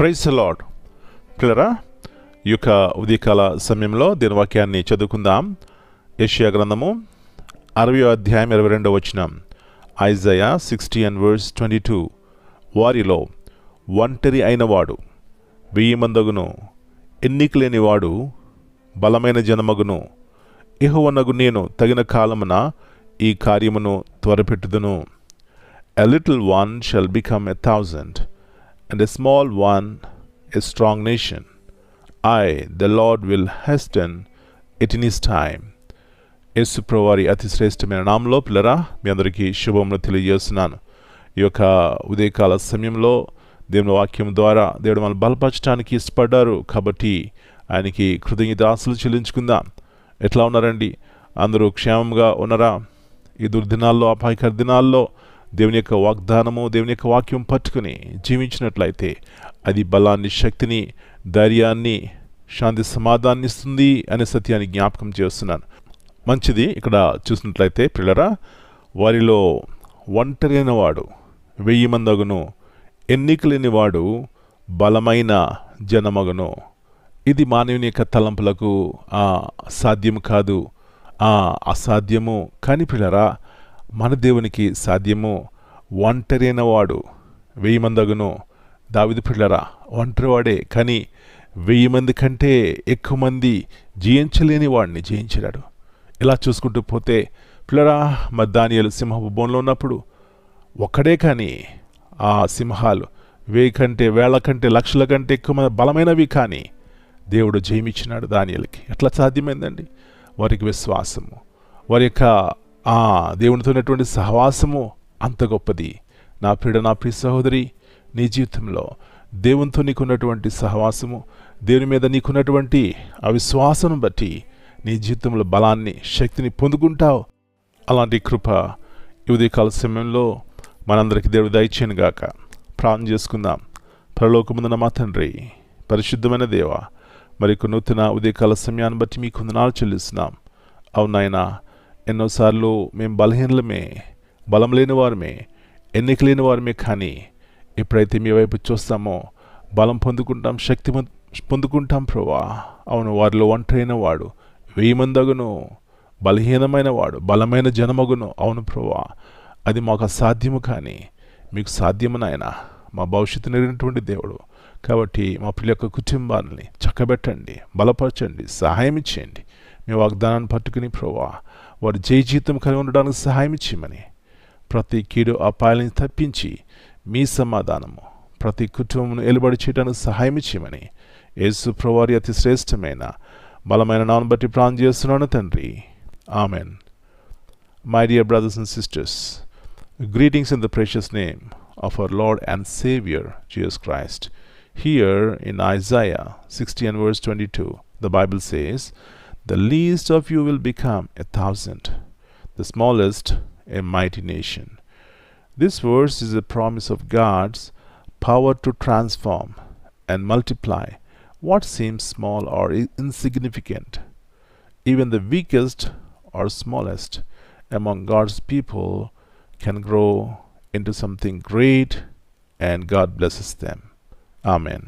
Praise the lord. పిల్లరా, ఈ యొక్క ఉదయకాల సమయంలో దీని వాక్యాన్ని చదువుకుందాం. యెషయా గ్రంథము 60వ అధ్యాయం 22వ వచనం. ఐజయా 60:22. వారిలో ఒంటరి అయినవాడు 1000 మందగును, ఎన్నిక లేనివాడు బలమైన జనమగును. యెహోవానగు నేను తగిన కాలమున ఈ కార్యమును త్వరపెట్టుదును. A little one shall become 1,000, and a small one a strong nation. I, the Lord, will hasten it in his time. యేసు ప్రభువారి అతి శ్రేష్టమైన నామంలో పిల్లరా మీ అందరికీ శుభములు తెలియజేస్తున్నాను. ఈ యొక్క ఉదయకాల సమయంలో దేవుని వాక్యం ద్వారా దేవుడు మనల్ని బలపరచడానికి ఇష్టపడ్డారు కాబట్టి ఆయనకి కృతజ్ఞతాస్తుతులు చెల్లించుకుందాం. ఎట్లా ఉన్నారండి? అందరూ క్షేమంగా ఉన్నారా? ఈ దుర్దినాల్లో, అపాయకర దినాల్లో దేవుని యొక్క వాగ్దానము, దేవుని యొక్క వాక్యం పట్టుకుని జీవించినట్లయితే అది బలాన్ని, శక్తిని, ధైర్యాన్ని, శాంతి, సమాధానాన్ని ఇస్తుంది అనే సత్యాన్ని జ్ఞాపకం చేస్తున్నాను. మంచిది. ఇక్కడ చూసినట్లయితే పిల్లరా, వారిలో ఒంటరి అయినవాడు 1000 మందగును, ఎన్నిక లేనివాడు బలమైన జనమగును. ఇది మానవుని యొక్క తలంపులకు సాధ్యం కాదు, అసాధ్యము. కానీ పిల్లరా, మన దేవునికి సాధ్యము. ఒంటరి అయినవాడు 1000 మందగును. దావీదు పిల్లరా ఒంటరివాడే, కానీ 1000 మంది కంటే ఎక్కువ మంది జయించలేని వాడిని జయించాడు. ఇలా చూసుకుంటూ పోతే పిల్లరా, మరి దానియేలు సింహపు బోన్లో ఉన్నప్పుడు ఒక్కడే, కానీ ఆ సింహాలు 1000 కంటే, 1000 కంటే, లక్షల కంటే ఎక్కువ మంది బలమైనవి, కానీ దేవుడు జయమిచ్చినాడు దానియేలుకి. ఎట్లా సాధ్యమైందండి? వారికి విశ్వాసము, వారి యొక్క దేవునితో ఉన్నటువంటి సహవాసము అంత గొప్పది. నా ప్రియ సహోదరి, నీ జీవితంలో దేవునితో నీకున్నటువంటి సహవాసము, దేవుని మీద నీకున్నటువంటి అవిశ్వాసం బట్టి నీ జీవితంలో బలాన్ని, శక్తిని పొందుకుంటావు. అలాంటి కృప ఈ ఉదయకాల సమయంలో మనందరికీ దేవుడు దయచేయను గాక. ప్రార్థన చేసుకుందాం. పరలోకమందున్న మా తండ్రి, పరిశుద్ధమైన దేవ, మరికొన్ని నూతన ఉదయకాల సమయాన్ని బట్టి మీకు వందనాలు చెల్లిస్తున్నాం. అవునాయనా, ఎన్నోసార్లు మేము బలహీనలమే, బలం లేని వారమే, ఎన్నిక లేని వారమే, కానీ ఎప్పుడైతే మీ వైపు చూస్తామో బలం పొందుకుంటాం, శక్తి పొందుకుంటాం ప్రభువా. అవును, వారిలో ఒంటరైన వాడు 1000 మందగును, బలహీనమైన వాడు బలమైన జనమగును. అవును ప్రభువా, అది మాకు అసాధ్యము, కానీ మీకు సాధ్యము నాయన. మా భవిష్యత్తు నెరిగినటువంటి దేవుడు కాబట్టి మా పిల్ల యొక్క కుటుంబాన్ని చక్కబెట్టండి, బలపరచండి, సహాయం ఇచ్చేయండి. మీ వాగ్దానాన్ని పట్టుకుని ప్రభువా వారు జయ జీవితం కలిగి ఉండడానికి సహాయం ఇచ్చేయమని, ప్రతి కీడు అపాయాలను తప్పించి మీ సమాధానము ప్రతి కుటుంబమును ఎలుబడి చేయడానికి సహాయం ఇచ్చేయమని యేసు ప్రభువారి అతి శ్రేష్టమైన బలమైన నామమును బట్టి ప్రార్థన చేస్తున్నాను తండ్రి. Amen. My dear brothers and sisters, greetings in the precious name of our Lord and Savior Jesus Christ. Here in Isaiah 60:22, the Bible says, "The least of you will become 1,000, the smallest a mighty nation." This verse is a promise of God's power to transform and multiply what seems small or insignificant. Even the weakest or smallest among God's people can grow into something great, and God blesses them. Amen.